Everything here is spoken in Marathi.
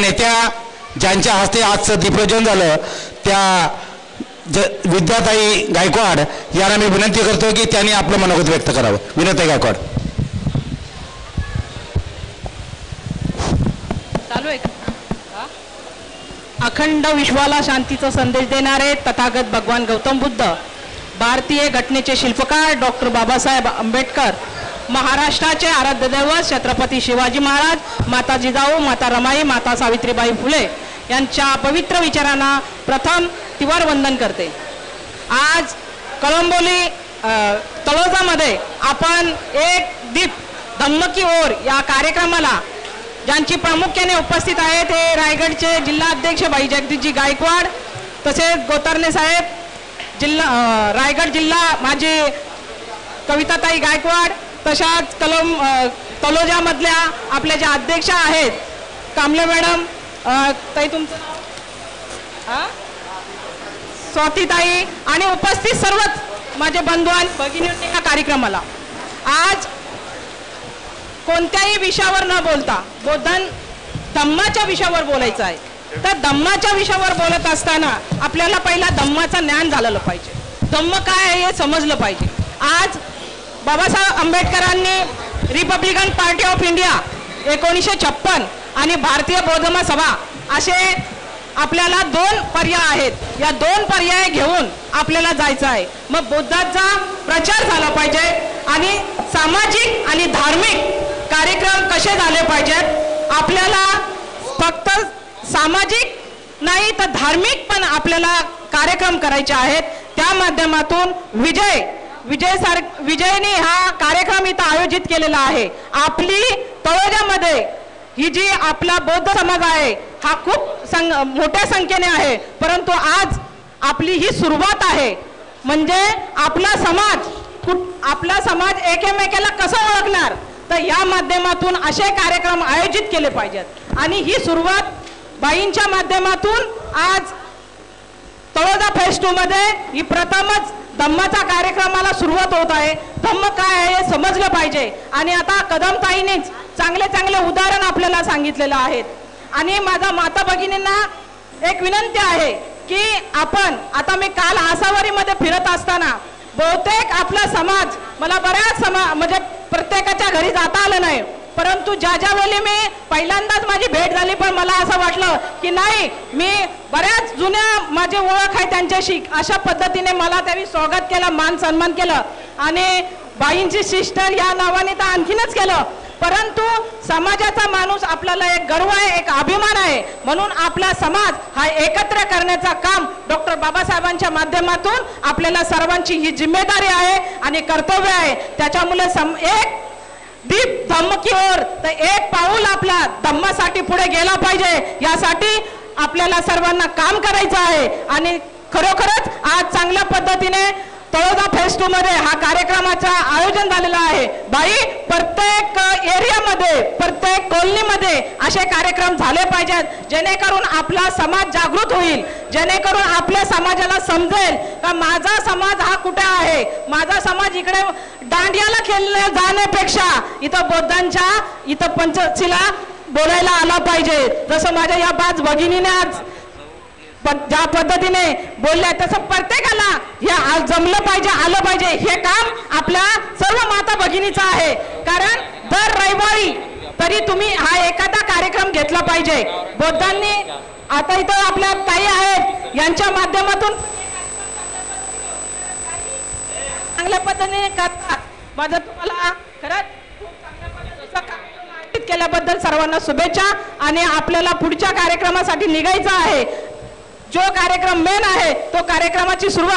नेत्या ज्यांच्या हस्ते आजचं दीपप्रज्वलन झालं त्या विद्याताई गायकवाड यांना मी विनंती करतो की त्यांनी आपलं मनोगत व्यक्त करावं. विनंती गायकवाड. चालू आहे. अखंड विश्वाला शांतीचा संदेश देणारे तथागत भगवान गौतम बुद्ध, भारतीय घटनेचे शिल्पकार डॉक्टर बाबासाहेब आंबेडकर, महाराष्ट्राचे आराध्य दैवत छत्रपती शिवाजी महाराज, माता जिजाऊ, माता रमाई, माता सावित्रीबाई फुले यांच्या पवित्र विचारांना प्रथम तिवार वंदन करते. आज कळंबोली तळोजामध्ये आपण एक दीप धम्म की ओर या कार्यक्रमाला ज्यांची प्रामुख्याने उपस्थित आहेत ते रायगडचे जिल्हा अध्यक्ष भाई जगदीशजी गायकवाड, तसेच गोतरणे साहेब, रायगड जिल्हा माझी कविताताई गायकवाड, तशाच तलोजामधल्या आपल्या ज्या अध्यक्ष आहेत कांबळे मॅडम, ताई तुमचं स्वातीताई आणि उपस्थित सर्वच माझे बंधू आणि भगिनींनी या कार्यक्रमाला आज कोणत्याही विषयावर न बोलता धम्माच्या विषयावर बोलायचं आहे. तर धम्माच्या विषयावर बोलत असताना आपल्याला पहिला धम्माचं ज्ञान झालेलं पाहिजे. धम्म काय आहे हे समजलं पाहिजे. आज बाबासाहेब आंबेडकरांनी रिपब्लिकन पार्टी ऑफ इंडिया 1956 आणि भारतीय बौद्ध महासभा असे आपल्याला 2 पर्याय आहेत. या 2 पर्याय घेऊन आपल्याला जायचं आहे. मग बुद्धाचा प्रचार झाला पाहिजे आणि सामाजिक आणि धार्मिक कार्यक्रम कसे झाले पाहिजेत. आपल्याला फक्त सामाजिक नाही तर धार्मिक पण आपल्याला कार्यक्रम करायचे आहेत. त्या माध्यमातून विजयने हा कार्यक्रम इथं आयोजित केलेला आहे. आपली तळोजामध्ये ही जी आपला बौद्ध समाज आहे हा खूप मोठ्या संख्येने आहे, परंतु आज आपली ही सुरुवात आहे. म्हणजे आपला समाज एकमेकाला कसं ओळखणार, तर या माध्यमातून असे कार्यक्रम आयोजित केले पाहिजेत. आणि ही सुरुवात बाईंच्या माध्यमातून आज तळोजा फेज 2 मध्ये ही प्रथमच धम्माचा कार्यक्रमाला सुरुवात होत आहे. धम्म काय आहे हे समजलं पाहिजे. आणि आता कदमताईंनीच चांगले उदाहरण आपल्याला सांगितलेलं आहेत. आणि माझा माता भगिनींना एक विनंती आहे की आपण आता मी काल आसावरीमध्ये फिरत असताना बहुतेक आपला समाज मला बऱ्याच म्हणजे प्रत्येकाच्या घरी जाता आलं नाही, परंतु ज्या वेळी मी पहिल्यांदाच माझी भेट झाली पण मला असं वाटलं की नाही मी बऱ्याच जुन्या माझी ओळख आहे त्यांच्याशी. अशा पद्धतीने मला त्यांनी स्वागत केलं, मान सन्मान केलं आणि बाईंची सिस्टर या नावाने तर आणखीनच केलं. परंतु समाजाचा माणूस आपल्याला एक गर्व आहे, एक अभिमान आहे. म्हणून आपला समाज हा एकत्र करण्याचा काम डॉक्टर बाबासाहेबांच्या माध्यमातून आपल्याला सर्वांची ही जिम्मेदारी आहे आणि कर्तव्य आहे. त्याच्यामुळे एक दीप धम्म की ओर, तर एक पाऊल आपला धम्मासाठी पुढे गेला पाहिजे. यासाठी आपल्याला सर्वांना काम करायचं आहे. आणि खरोखरच आज चांगल्या पद्धतीने तळोजा फेज 2 मध्ये हा कार्यक्रमाचा आयोजन झालेलं आहे. बाई प्रत्येक एरियामध्ये प्रत्येक कॉलनीमध्ये असे कार्यक्रम झाले पाहिजेत, जेणेकरून आपला समाज जागृत होईल, जेणेकरून आपल्या समाजाला समजेल का माझा समाज हा कुठे आहे. माझा समाज इकडे दांडियाला खेळल्या जाण्यापेक्षा इथं बौद्धांच्या इथं पंचशीला बोलायला आला पाहिजे. जसं माझ्या या 5 भगिनीने आज ज्या पद्धतीने बोलल्या तसं प्रत्येकाला हे जमलं पाहिजे, आलं पाहिजे. हे काम आपल्या सर्व माता भगिनीचं आहे. कारण दर रविवारी तरी तुम्ही हा एखादा कार्यक्रम घेतला पाहिजे. बौद्धांनी आता इथं आपल्या ताई आहेत यांच्या माध्यमातून चांगल्या पद्धतीने करतात. माझं तुम्हाला खरंच केल्याबद्दल सर्वांना शुभेच्छा. आणि आपल्याला पुढच्या कार्यक्रमासाठी निघायचं आहे. जो कार्यक्रम मेन आहे तो कार्यक्रमाची सुरुवात